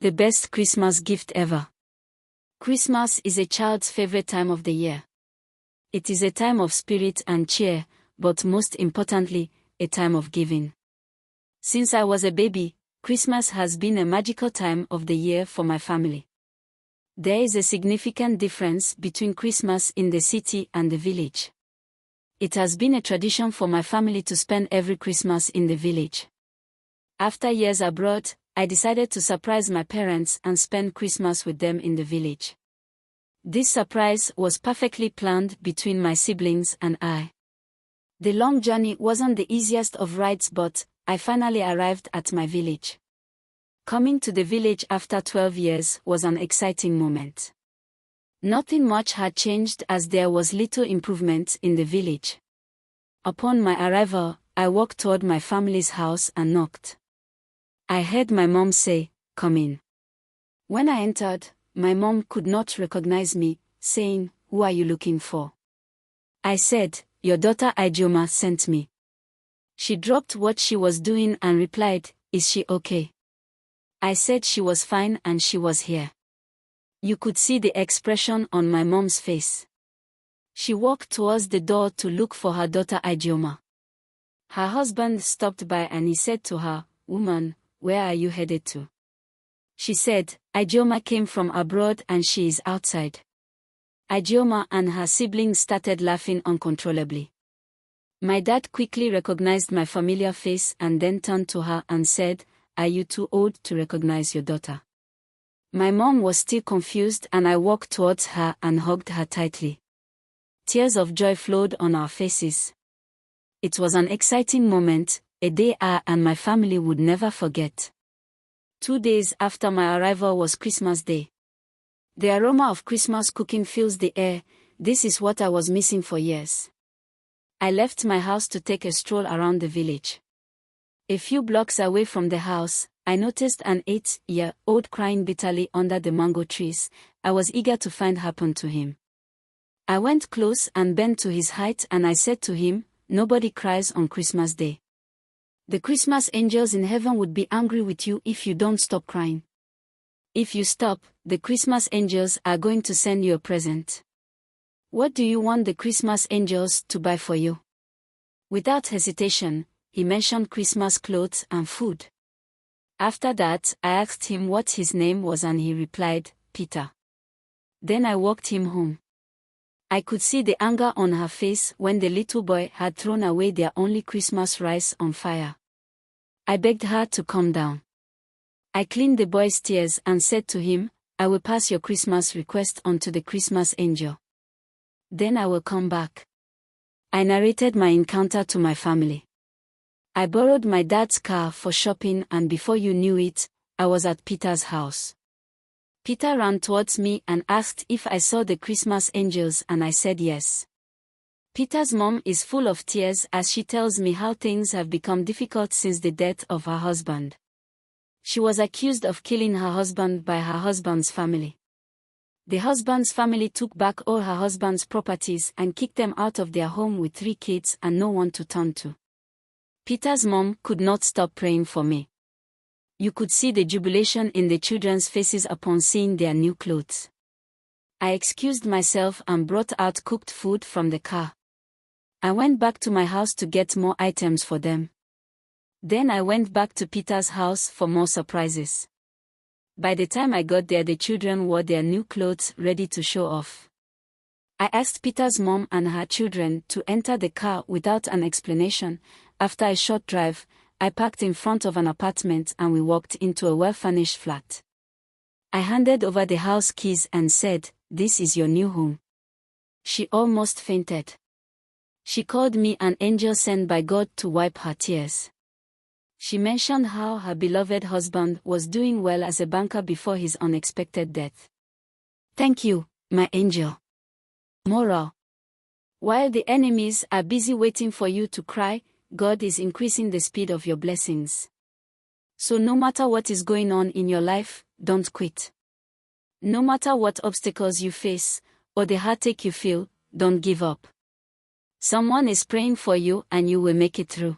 The best Christmas gift ever. Christmas is a child's favorite time of the year. It is a time of spirit and cheer, but most importantly, a time of giving. Since I was a baby, Christmas has been a magical time of the year for my family. There is a significant difference between Christmas in the city and the village. It has been a tradition for my family to spend every Christmas in the village. After years abroad, I decided to surprise my parents and spend Christmas with them in the village. This surprise was perfectly planned between my siblings and I. The long journey wasn't the easiest of rides, but I finally arrived at my village. Coming to the village after 12 years was an exciting moment. Nothing much had changed as there was little improvement in the village. Upon my arrival, I walked toward my family's house and knocked. I heard my mom say, "Come in." When I entered, my mom could not recognize me, saying, "Who are you looking for?" I said, "Your daughter Ijeoma sent me." She dropped what she was doing and replied, "Is she okay?" I said she was fine and she was here. You could see the expression on my mom's face. She walked towards the door to look for her daughter Ijeoma. Her husband stopped by and he said to her, "Woman, where are you headed to?" She said, "Ijeoma came from abroad and she is outside." Ijeoma and her siblings started laughing uncontrollably. My dad quickly recognized my familiar face and then turned to her and said, "Are you too old to recognize your daughter?" My mom was still confused and I walked towards her and hugged her tightly. Tears of joy flowed on our faces. It was an exciting moment, a day I and my family would never forget. 2 days after my arrival was Christmas Day. The aroma of Christmas cooking fills the air. This is what I was missing for years. I left my house to take a stroll around the village. A few blocks away from the house, I noticed an 8-year-old crying bitterly under the mango trees. I was eager to find what happened to him. I went close and bent to his height and I said to him, "Nobody cries on Christmas Day. The Christmas angels in heaven would be angry with you if you don't stop crying. If you stop, the Christmas angels are going to send you a present. What do you want the Christmas angels to buy for you?" Without hesitation, he mentioned Christmas clothes and food. After that, I asked him what his name was and he replied, "Peter." Then I walked him home. I could see the anger on her face when the little boy had thrown away their only Christmas rice on fire. I begged her to calm down. I cleaned the boy's tears and said to him, "I will pass your Christmas request on to the Christmas angel. Then I will come back." I narrated my encounter to my family. I borrowed my dad's car for shopping and before you knew it, I was at Peter's house. Peter ran towards me and asked if I saw the Christmas angels and I said yes. Peter's mom is full of tears as she tells me how things have become difficult since the death of her husband. She was accused of killing her husband by her husband's family. The husband's family took back all her husband's properties and kicked them out of their home with 3 kids and no one to turn to. Peter's mom could not stop praying for me. You could see the jubilation in the children's faces upon seeing their new clothes. I excused myself and brought out cooked food from the car. I went back to my house to get more items for them. Then I went back to Peter's house for more surprises. By the time I got there, the children wore their new clothes ready to show off. I asked Peter's mom and her children to enter the car without an explanation. After a short drive, I parked in front of an apartment and we walked into a well-furnished flat. I handed over the house keys and said, "This is your new home." She almost fainted. She called me an angel sent by God to wipe her tears. She mentioned how her beloved husband was doing well as a banker before his unexpected death. Thank you, my angel. Moral: while the enemies are busy waiting for you to cry, God is increasing the speed of your blessings. So no matter what is going on in your life, don't quit. No matter what obstacles you face, or the heartache you feel, don't give up. Someone is praying for you and you will make it through.